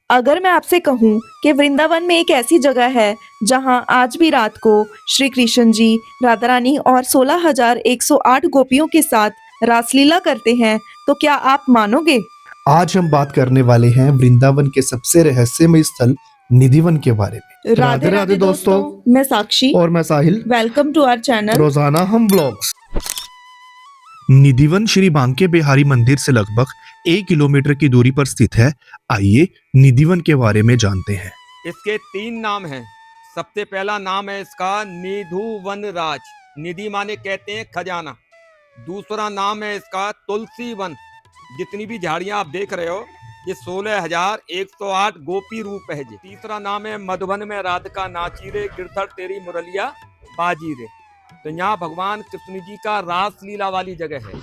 अगर मैं आपसे कहूँ कि वृंदावन में एक ऐसी जगह है जहाँ आज भी रात को श्री कृष्ण जी, राधा रानी और 16,108 गोपियों के साथ रासलीला करते हैं, तो क्या आप मानोगे? आज हम बात करने वाले हैं वृंदावन के सबसे रहस्यमय स्थल निधिवन के बारे में। राधे राधे दोस्तों, मैं साक्षी और मैं Sahil. Welcome to our channel. रोजाना हम ब्लॉग्स। निधिवन श्री बांके बिहारी मंदिर से लगभग 1 किलोमीटर की दूरी पर स्थित है। आइए निधिवन के बारे में जानते हैं। इसके 3 नाम हैं। सबसे पहला नाम है इसका निधु वन राज, निधि माने कहते हैं खजाना। दूसरा नाम है इसका तुलसी वन। जितनी भी झाड़ियां आप देख रहे हो ये 16,108 गोपी रूप है जी। तीसरा नाम है मधुबन में राधिका नाची रे, गिरधर तेरी मुरलिया बाजी रे। तो यहाँ भगवान कृष्ण जी का रासलीला वाली जगह है।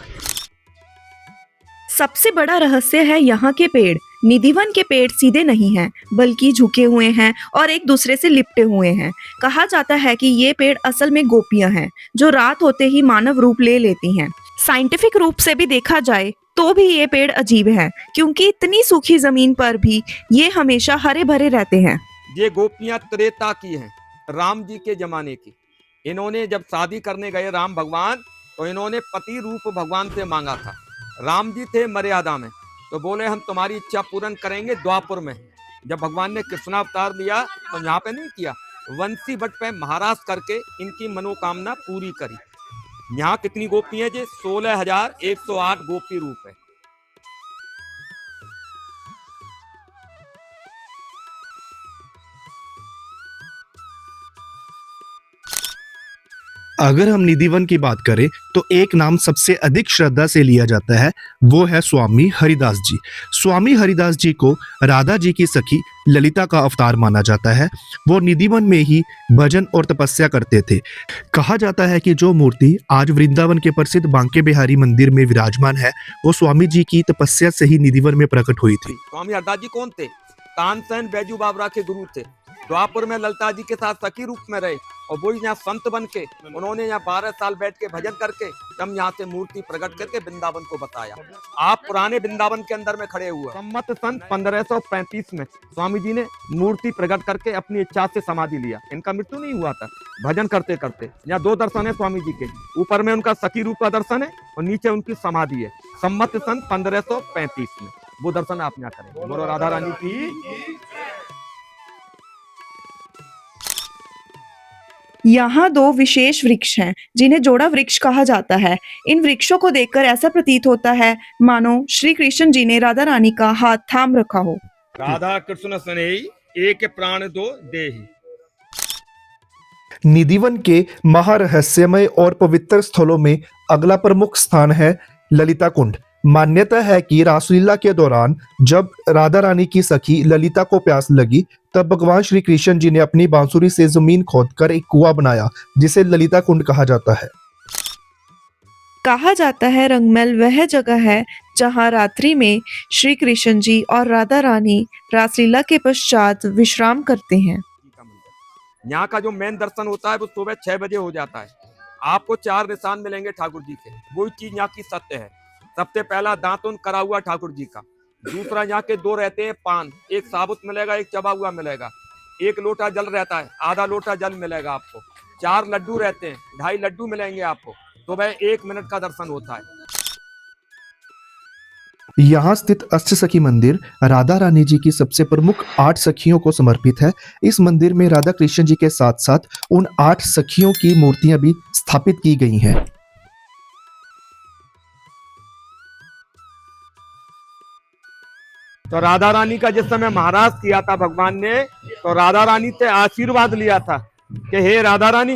सबसे बड़ा रहस्य है यहाँ के पेड़। निधिवन के पेड़ सीधे नहीं हैं, बल्कि झुके हुए हैं और एक दूसरे से लिपटे हुए हैं। कहा जाता है कि ये पेड़ असल में गोपियां हैं, जो रात होते ही मानव रूप ले लेती हैं। साइंटिफिक रूप से भी देखा जाए तो भी ये पेड़ अजीब हैं, क्योंकि इतनी सूखी जमीन पर भी ये हमेशा हरे भरे रहते हैं। ये गोपियां त्रेता की हैं, राम जी के जमाने की। इन्होंने जब शादी करने गए राम भगवान, तो इन्होंने पति रूप भगवान से मांगा था। राम जी थे मर्यादा में, तो बोले हम तुम्हारी इच्छा पूर्ण करेंगे द्वापुर में। जब भगवान ने कृष्णावतार लिया तो यहाँ पे नहीं किया, वंशी भट्ट पे महाराज करके इनकी मनोकामना पूरी करी। यहाँ कितनी गोपी है? जी 16,108 गोपी रूप है। अगर हम निधिवन की बात करें तो एक नाम सबसे अधिक श्रद्धा से लिया जाता है, वो है स्वामी हरिदास जी। स्वामी हरिदास जी को राधा जी की सखी ललिता का अवतार माना जाता है। वो निधिवन में ही भजन और तपस्या करते थे। कहा जाता है कि जो मूर्ति आज वृंदावन के प्रसिद्ध बांके बिहारी मंदिर में विराजमान है, वो स्वामी जी की तपस्या से ही निधिवन में प्रकट हुई थी। स्वामी हरदास जी कौन थे? तानसेन बैजू बाबरा के गुरु थे। द्वापुर में ललिता जी के साथ सखी रूप में रहे और वही यहाँ संत बन के उन्होंने यहाँ 12 साल बैठ के भजन करके तब यहाँ से मूर्ति प्रकट करके वृंदावन को बताया। आप पुराने वृंदावन के अंदर में खड़े हुए। सम्मत सन 1535 में स्वामी जी ने मूर्ति प्रकट करके अपनी इच्छा से समाधि लिया। इनका मृत्यु नहीं हुआ था भजन करते करते। यहाँ 2 दर्शन है स्वामी जी के, ऊपर में उनका सखी रूप का दर्शन है और नीचे उनकी समाधि है। सम्मत सन 1535 में वो दर्शन आप यहाँ करें। बोलो राधा रानी की। यहाँ 2 विशेष वृक्ष हैं, जिन्हें जोड़ा वृक्ष कहा जाता है। इन वृक्षों को देखकर ऐसा प्रतीत होता है मानो श्री कृष्ण जी ने राधा रानी का हाथ थाम रखा हो। राधा कृष्ण स्नेही एक प्राण दो देहि। निधिवन के महारहस्यमय और पवित्र स्थलों में अगला प्रमुख स्थान है ललिता कुंड। मान्यता है कि रासलीला के दौरान जब राधा रानी की सखी ललिता को प्यास लगी, तब भगवान श्री कृष्ण जी ने अपनी बांसुरी से जमीन खोदकर एक कुआं बनाया, जिसे ललिता कुंड कहा जाता है। कहा जाता है रंगमहल वह जगह है जहाँ रात्रि में श्री कृष्ण जी और राधा रानी रासलीला के पश्चात विश्राम करते हैं। यहाँ का जो मेन दर्शन होता है वो सुबह 6 बजे हो जाता है। आपको 4 निशान मिलेंगे ठाकुर जी के, वही चीज यहाँ की सत्य है। सबसे पहला दांतुन करा हुआ ठाकुर जी का। दूसरा यहाँ के 2 रहते हैं पान, एक साबुत मिलेगा, एक चबा हुआ मिलेगा। 1 लोटा जल रहता है, आधा लोटा जल मिलेगा आपको। 4 लड्डू रहते हैं, 2.5 लड्डू मिलेंगे आपको। सुबह 1 मिनट का दर्शन होता है। यहाँ स्थित अष्टसखी मंदिर राधा रानी जी की सबसे प्रमुख 8 सखियों को समर्पित है। इस मंदिर में राधा कृष्ण जी के साथ साथ उन 8 सखियों की मूर्तियां भी स्थापित की गई हैं। तो राधा रानी का जिस समय महाराज किया था भगवान ने, तो राधा रानी से आशीर्वाद लिया था कि हे राधा रानी,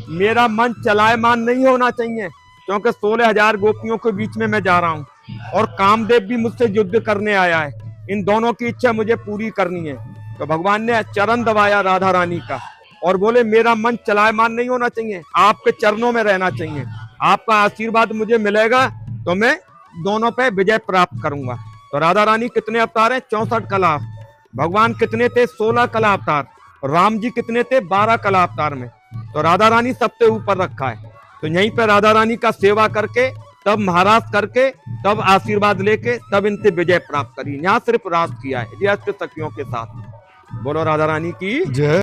मेरा मन चलायमान नहीं होना चाहिए, क्योंकि 16,000 गोपियों के बीच में मैं जा रहा हूँ और कामदेव भी मुझसे युद्ध करने आया है। इन दोनों की इच्छा मुझे पूरी करनी है। तो भगवान ने चरण दबाया राधा रानी का और बोले मेरा मन चलायमान नहीं होना चाहिए, आपके चरणों में रहना चाहिए। आपका आशीर्वाद मुझे मिलेगा तो मैं दोनों पे विजय प्राप्त करूंगा। तो राधा रानी कितने अवतार हैं? 64 कला। भगवान कितने थे? 16 कला अवतार। राम जी कितने थे? 12 कला अवतार में। तो राधा रानी सबसे ऊपर रखा है। तो यहीं पे राधा रानी का सेवा करके तब महाराज करके, तब आशीर्वाद लेके, तब इनसे विजय प्राप्त करी। यहाँ सिर्फ राज किया है जी अष्ट सखियों के साथ। बोलो राधा रानी की जय।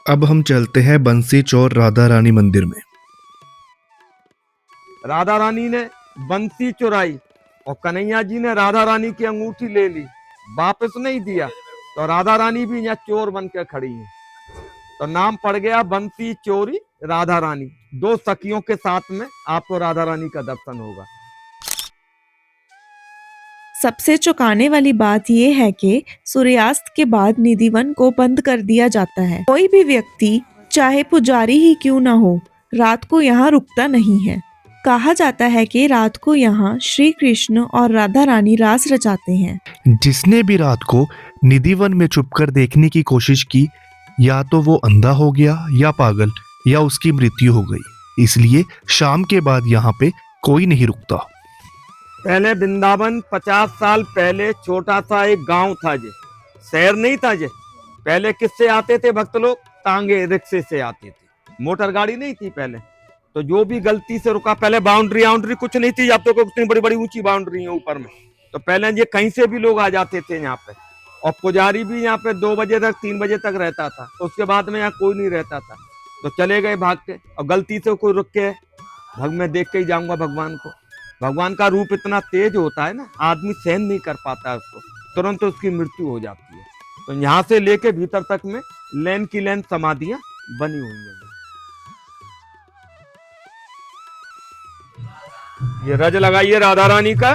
अब हम चलते हैं बंसी चौर राधा रानी मंदिर में। राधा रानी ने बंसी चुराई और कन्हैया जी ने राधा रानी की अंगूठी ले ली, वापस नहीं दिया, तो राधा रानी भी यहाँ चोर बन के खड़ी है। तो नाम पड़ गया बंसी चोरी राधा रानी। दो सखियों के साथ में आपको राधा रानी का दर्शन होगा। सबसे चौंकाने वाली बात यह है कि सूर्यास्त के बाद निधिवन को बंद कर दिया जाता है। कोई भी व्यक्ति, चाहे पुजारी ही क्यों ना हो, रात को यहाँ रुकता नहीं है। कहा जाता है कि रात को यहाँ श्री कृष्ण और राधा रानी रास रचाते हैं। जिसने भी रात को निधिवन में छुपकर देखने की कोशिश की, या तो वो अंधा हो गया या पागल या उसकी मृत्यु हो गई। इसलिए शाम के बाद यहाँ पे कोई नहीं रुकता। पहले वृंदावन 50 साल पहले छोटा सा एक गांव था जे, शहर नहीं था जे। पहले किससे आते थे भक्त लोग? टांगे रिक्शे से आते थे, मोटर गाड़ी नहीं थी पहले। तो जो भी गलती से रुका, पहले बाउंड्री कुछ नहीं थी, अब तो इतनी बड़ी बड़ी ऊंची बाउंड्री है ऊपर में। तो पहले ये कहीं से भी लोग आ जाते थे यहाँ पे, और पुजारी भी यहाँ पे 2 बजे तक 3 बजे तक रहता था। तो उसके बाद में यहाँ कोई नहीं रहता था, तो चले गए भाग के। और गलती से कोई रुक के, भग मैं देख के ही जाऊंगा भगवान को। भगवान का रूप इतना तेज होता है ना, आदमी सहन नहीं कर पाता है उसको, तुरंत उसकी मृत्यु हो जाती है। तो यहाँ से लेके भीतर तक में लेन की लेन समाधियां बनी हुई हैं। ये रज लगाइए राधा रानी का,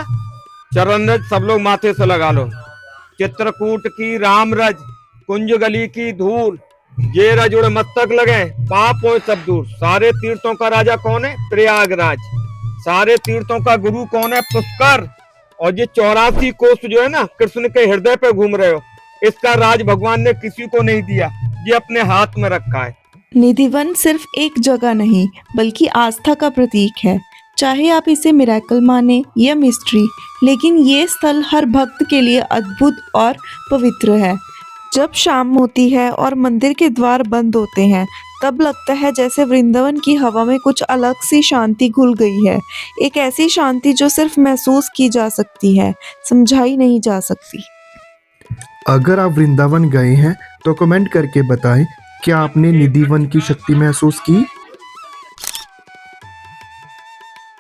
चरण रज सब लोग माथे से लगा लो। चित्रकूट की राम रज, कुंज गली की धूल, ये रज उड़ मस्तक लगे, पाप हो सब दूर। सारे तीर्थों का राजा कौन है? प्रयागराज। सारे तीर्थों का गुरु कौन है? पुष्कर। और ये 84 कोस जो है ना, कृष्ण के हृदय पे घूम रहे हो, इसका राज भगवान ने किसी को नहीं दिया, ये अपने हाथ में रखा है। निधिवन सिर्फ एक जगह नहीं, बल्कि आस्था का प्रतीक है। चाहे आप इसे मिरेकल माने या मिस्ट्री, लेकिन ये स्थल हर भक्त के लिए अद्भुत और पवित्र है। जब शाम होती है और मंदिर के द्वार बंद होते हैं, तब लगता है जैसे वृंदावन की हवा में कुछ अलग सी शांति घुल गई है। एक ऐसी शांति जो सिर्फ महसूस की जा सकती है, समझाई नहीं जा सकती। अगर आप वृंदावन गए हैं तो कमेंट करके बताएं, क्या आपने निधिवन की शक्ति महसूस की?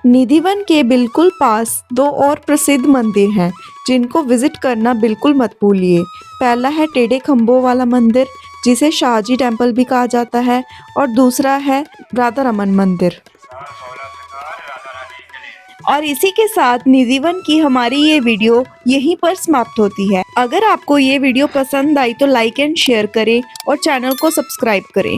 निधिवन के बिल्कुल पास 2 और प्रसिद्ध मंदिर हैं जिनको विजिट करना बिल्कुल मत भूलिए। पहला है टेढ़े खम्भों वाला मंदिर, जिसे शाहजी टेम्पल भी कहा जाता है, और दूसरा है राधा रमन मंदिर। और इसी के साथ निधिवन की हमारी ये वीडियो यहीं पर समाप्त होती है। अगर आपको ये वीडियो पसंद आई तो लाइक एंड शेयर करें और चैनल को सब्सक्राइब करें।